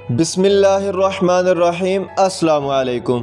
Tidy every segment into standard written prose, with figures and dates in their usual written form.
بسم اللہ الرحمن الرحیم۔ السلام علیکم۔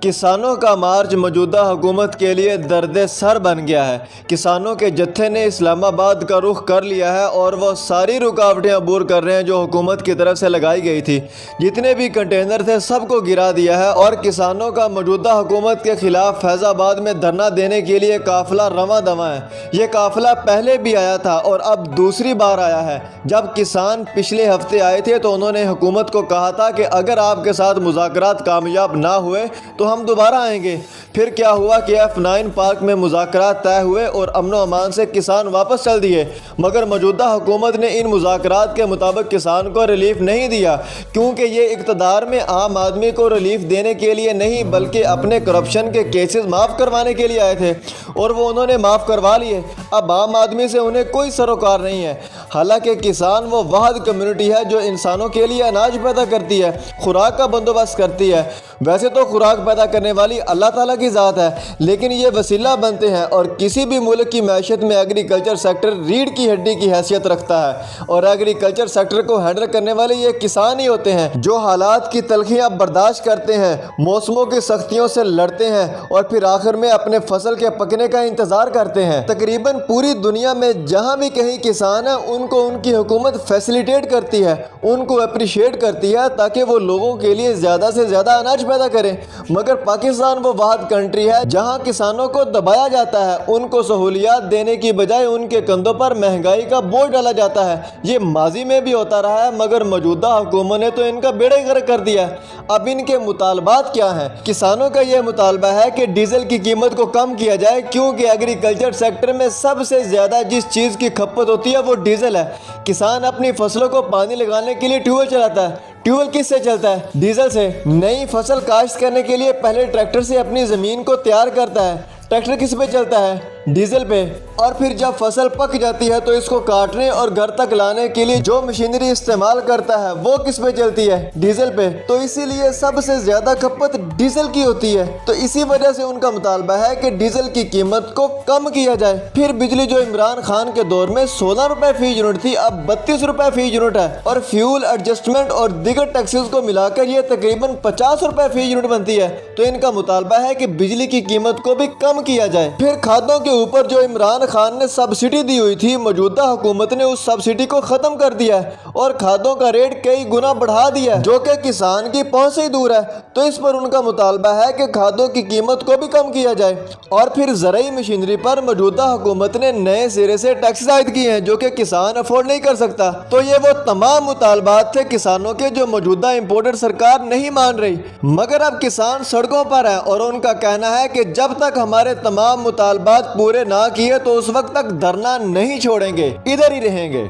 کسانوں کا مارچ موجودہ حکومت کے لیے درد سر بن گیا ہے۔ کسانوں کے جتھے نے اسلام آباد کا رخ کر لیا ہے اور وہ ساری رکاوٹیں عبور کر رہے ہیں جو حکومت کی طرف سے لگائی گئی تھی۔ جتنے بھی کنٹینر تھے سب کو گرا دیا ہے اور کسانوں کا موجودہ حکومت کے خلاف فیض آباد میں دھرنا دینے کے لیے قافلہ رواں دواں ہے۔ یہ قافلہ پہلے بھی آیا تھا اور اب دوسری بار آیا ہے۔ جب کسان پچھلے ہفتے آئے تھے تو انہوں نے حکومت کو کہا تھا کہ اگر آپ کے ساتھ مذاکرات کامیاب نہ ہوئے تو ہم دوبارہ آئیں گے۔ پھر کیا ہوا کہ F9 پارک میں مذاکرات طے ہوئے اور امن و امان سے کسان واپس چل دیے، مگر موجودہ حکومت نے ان مذاکرات کے مطابق کسان کو ریلیف نہیں دیا، کیونکہ یہ اقتدار میں عام آدمی کو ریلیف دینے کے لیے نہیں بلکہ اپنے کرپشن کے کیسز معاف کروانے کے لیے آئے تھے، اور وہ انہوں نے معاف کروا لیے۔ اب عام آدمی سے انہیں کوئی سروکار نہیں ہے۔ حالانکہ کسان وہ واحد کمیونٹی ہے جو انسانوں کے لیے اناج پیدا کرتی ہے، خوراک کا بندوبست کرتی ہے۔ ویسے تو خوراک پیدا کرنے والی اللہ تعالیٰ کی ذات ہے، لیکن یہ وسیلہ بنتے ہیں، اور کسی بھی ملک کی معیشت میں ایگریکلچر سیکٹر ریڑھ کی ہڈی کی حیثیت رکھتا ہے، اور ایگریکلچر سیکٹر کو ہینڈل کرنے والے یہ کسان ہی ہوتے ہیں جو حالات کی تلخیاں برداشت کرتے ہیں، موسموں کی سختیوں سے لڑتے ہیں اور پھر آخر میں اپنے فصل کے پکنے کا انتظار کرتے ہیں۔ تقریباً پوری دنیا میں جہاں بھی کہیں کسان ہیں ان کو ان کی حکومت فیسیلیٹیٹ کرتی ہے، ان کو اپریشیٹ کرتی ہے تاکہ وہ لوگوں کے لیے زیادہ سے زیادہ اناج پیدا کریں، مگر پاکستان وہ واحد کنٹری ہے جہاں کسانوں کو دبایا جاتا ہے۔ ان کو سہولیات دینے کی بجائے ان کے کندھوں پر مہنگائی کا بوجھ ڈالا جاتا ہے۔ یہ ماضی میں بھی ہوتا رہا ہے، مگر موجودہ حکومت نے تو ان کا بیڑا ہی غرق کر دیا ہے۔ اب ان کے مطالبات کیا ہیں؟ کسانوں کا یہ مطالبہ ہے کہ ڈیزل کی قیمت کو کم کیا جائے، کیونکہ ایگریکلچر سیکٹر میں سب سے زیادہ جس چیز کی کھپت ہوتی ہے وہ ڈیزل ہے۔ کسان اپنی فصلوں کو پانی لگانے کے لیے ٹیوبویل چلاتا ہے۔ ٹیوبویل کس سے چلتا ہے؟ ڈیزل سے۔ نئی فصل کاشت کرنے کے لیے پہلے ٹریکٹر سے اپنی زمین کو تیار کرتا ہے۔ ٹریکٹر کس پہ چلتا ہے؟ ڈیزل پہ۔ اور پھر جب فصل پک جاتی ہے تو اس کو کاٹنے اور گھر تک لانے کے لیے جو مشینری استعمال کرتا ہے وہ کس پہ چلتی ہے؟ ڈیزل پہ۔ تو اسی لیے سب سے زیادہ کھپت ڈیزل کی ہوتی ہے۔ تو اسی وجہ سے ان کا مطالبہ ہے کہ ڈیزل کی قیمت کو کم کیا جائے۔ پھر بجلی جو عمران خان کے دور میں 16 روپے فی یونٹ تھی اب 32 روپے فی یونٹ ہے، اور فیول ایڈجسٹمنٹ اور دیگر ٹیکسز کو ملا کر یہ تقریباً 50 روپے فی یونٹ بنتی ہے۔ تو ان کا مطالبہ ہے کہ بجلی کی قیمت کو بھی کم کیا جائے۔ پھر کھادوں کے اوپر جو عمران خان نے سبسڈی دی ہوئی تھی، موجودہ حکومت نے اس سبسڈی کو ختم کر دیا ہے اور کھادوں کا ریٹ کئی گنا بڑھا دیا ہے، جو کہ کسان کی پہنچ سے ہی دور ہے۔ تو اس پر ان کا مطالبہ ہے کہ کھادوں کی قیمت کو بھی کم کیا جائے۔ اور پھر زرعی مشینری پر موجودہ حکومت نے نئے سرے سے ٹیکس عائد کیے ہیں جو کہ کسان افورڈ نہیں کر سکتا۔ تو یہ وہ تمام مطالبات تھے کسانوں کے جو موجودہ امپورٹر سرکار نہیں مان رہی، مگر اب کسان سڑکوں پر ہیں اور ان کا کہنا ہے کہ جب تک ہمارے تمام مطالبات پورے نہ کیے تو اس وقت تک دھرنا نہیں چھوڑیں گے، ادھر ہی رہیں گے۔